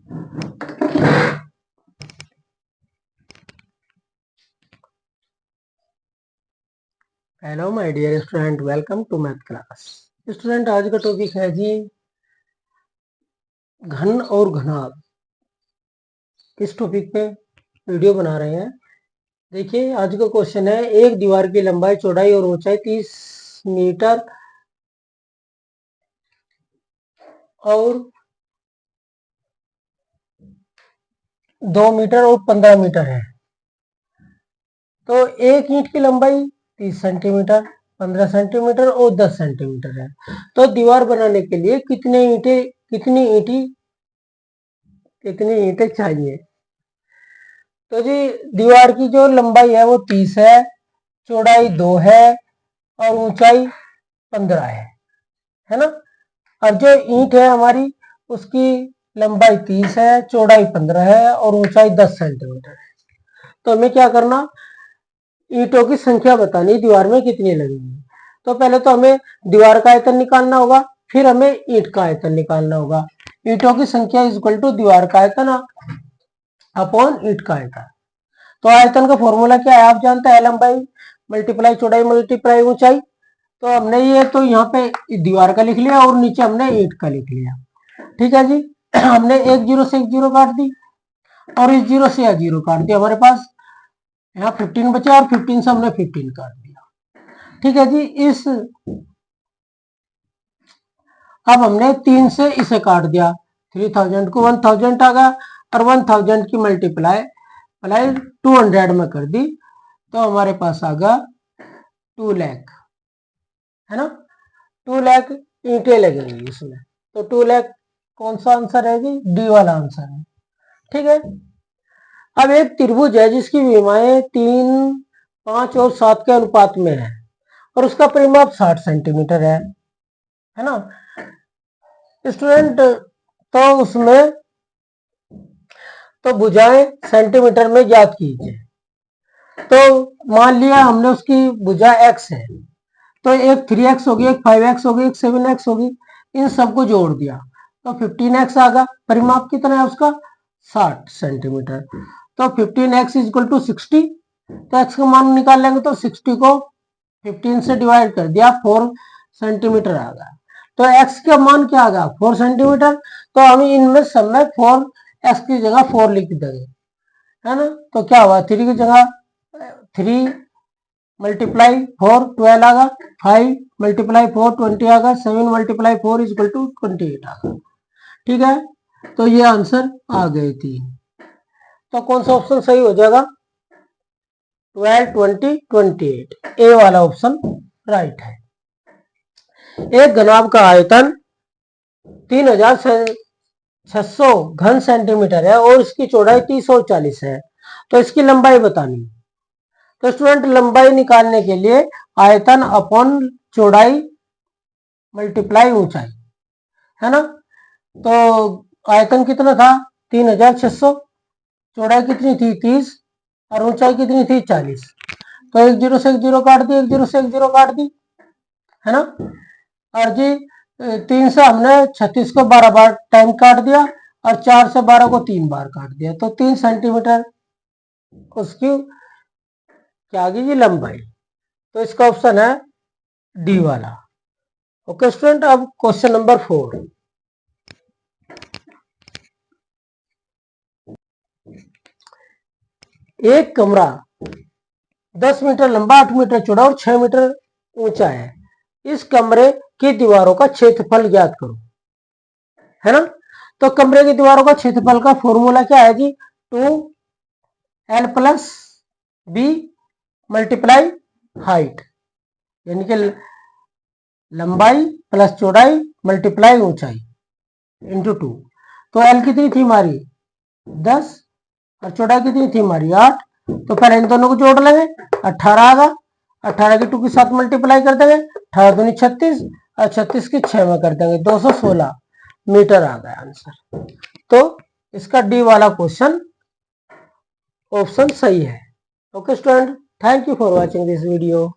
Hello my dear student, welcome to math class. Student, आज का topic है जी घन और घनाभ। इस टॉपिक पे वीडियो बना रहे हैं। देखिए, आज का क्वेश्चन है, एक दीवार की लंबाई, चौड़ाई और ऊंचाई 30 मीटर और 2 मीटर और 15 मीटर है। तो एक ईंट की लंबाई 30 सेंटीमीटर, 15 सेंटीमीटर और 10 सेंटीमीटर है। तो दीवार बनाने के लिए कितनी ईंटें चाहिए? तो जी, दीवार की जो लंबाई है वो 30 है, चौड़ाई 2 है और ऊंचाई 15 है ना। और जो ईंट है हमारी, उसकी लंबाई 30 है, चौड़ाई 15 है और ऊंचाई 10 सेंटीमीटर है। तो हमें क्या करना, ईंटों की संख्या बतानी, दीवार में कितनी लगेगी। तो पहले तो हमें दीवार का आयतन निकालना होगा, फिर हमें ईंट का आयतन निकालना होगा। ईंटों की संख्या इज इक्वल टू दीवार का आयतन अपॉन ईंट का आयतन। तो आयतन का फॉर्मूला क्या है, आप जानते हैं, लंबाई मल्टीप्लाई चौड़ाई मल्टीप्लाई ऊंचाई। तो हमने ये तो यहाँ पे दीवार का लिख लिया और नीचे हमने ईंट का लिख लिया। ठीक है जी। हमने एक जीरो से एक जीरो काट दी और इस जीरो से यह जीरो काट दिया। हमारे पास यहाँ 15 बचा और 15 से हमने 15 काट दिया। ठीक है जी। अब हमने 3 से इसे काट दिया, 3000 को 1000 आ गया और 1000 की मल्टीप्लाई 200 में कर दी, तो हमारे पास आ गया 2 लाख, है ना। 2 लाख ईंटें लगेंगी इसमें। तो 2 लाख कौन सा आंसर है जी? डी वाला आंसर है। ठीक है। अब एक त्रिभुज है जिसकी विमाएं 3, 5 और 7 के अनुपात में है और उसका परिमाप 60 सेंटीमीटर है ना स्टूडेंट। तो उसमें तो भुजाएं सेंटीमीटर में ज्ञात कीजिए। तो मान लिया हमने उसकी भुजा x है, तो एक 3x होगी, एक 5x होगी, एक 7x होगी। इन सबको जोड़ दिया तो 15x आ गया। परिमाप कितना है उसका? 60 सेंटीमीटर। तो 15x इज इक्वल टू 60। तो x का मान निकाल लेंगे तो 60 को 15 से डिवाइड कर दिया, 4 सेंटीमीटर आ गया। तो x का मान क्या आ गया? 4 सेंटीमीटर। तो हम इनमें सब में 4, x की जगह 4 लिख देंगे, है ना। तो क्या हुआ, 3 की जगह 3 मल्टीप्लाई 4 12 आ गया, 5 मल्टीप्लाई 4 20 आ गया, 7 मल्टीप्लाई 4 इज इक्वल टू 28 आ गया। ठीक है। तो ये आंसर आ गए थी। तो कौन सा ऑप्शन सही हो जाएगा? 12 20 28, ए वाला ऑप्शन राइट है। एक घनाभ का आयतन 3600 घन सेंटीमीटर है और इसकी चौड़ाई 30 और 40 है। तो इसकी लंबाई बतानी। तो स्टूडेंट, लंबाई निकालने के लिए आयतन अपॉन चौड़ाई मल्टीप्लाई ऊंचाई, है ना। तो आयतन कितना था? 3600, चौड़ाई कितनी थी? 30 और ऊंचाई कितनी थी? 40। तो एक जीरो से एक जीरो काट दी, एक जीरो से एक जीरो काट दी, है ना। और जी 3 से हमने 36 को 12 बार टाइम काट दिया और 4 से 12 को 3 बार काट दिया। तो 3 सेंटीमीटर उसकी क्या आ गई जी? लंबाई। तो इसका ऑप्शन है डी वाला। ओके स्टूडेंट, अब क्वेश्चन नंबर 4। एक कमरा 10 मीटर लंबा, 8 मीटर चौड़ा और 6 मीटर ऊंचा है। इस कमरे की दीवारों का क्षेत्रफल ज्ञात करो, है ना। तो कमरे की दीवारों का क्षेत्रफल का फॉर्मूला क्या है जी? 2l plus B multiply height, यानी कि लंबाई प्लस चौड़ाई मल्टीप्लाई ऊंचाई इंटू 2। तो एल कितनी थी हमारी? 10 और चौड़ाई कितनी थी हमारी? 8। तो पहले इन दोनों को जोड़ लेंगे, 18 आएगा। 18 की 2 के साथ मल्टीप्लाई कर देंगे, 18 दूनी 36 और 36 की 6 में कर देंगे, 216 मीटर आ गया आंसर। तो इसका डी वाला क्वेश्चन ऑप्शन सही है। Okay student, thank you for watching this video.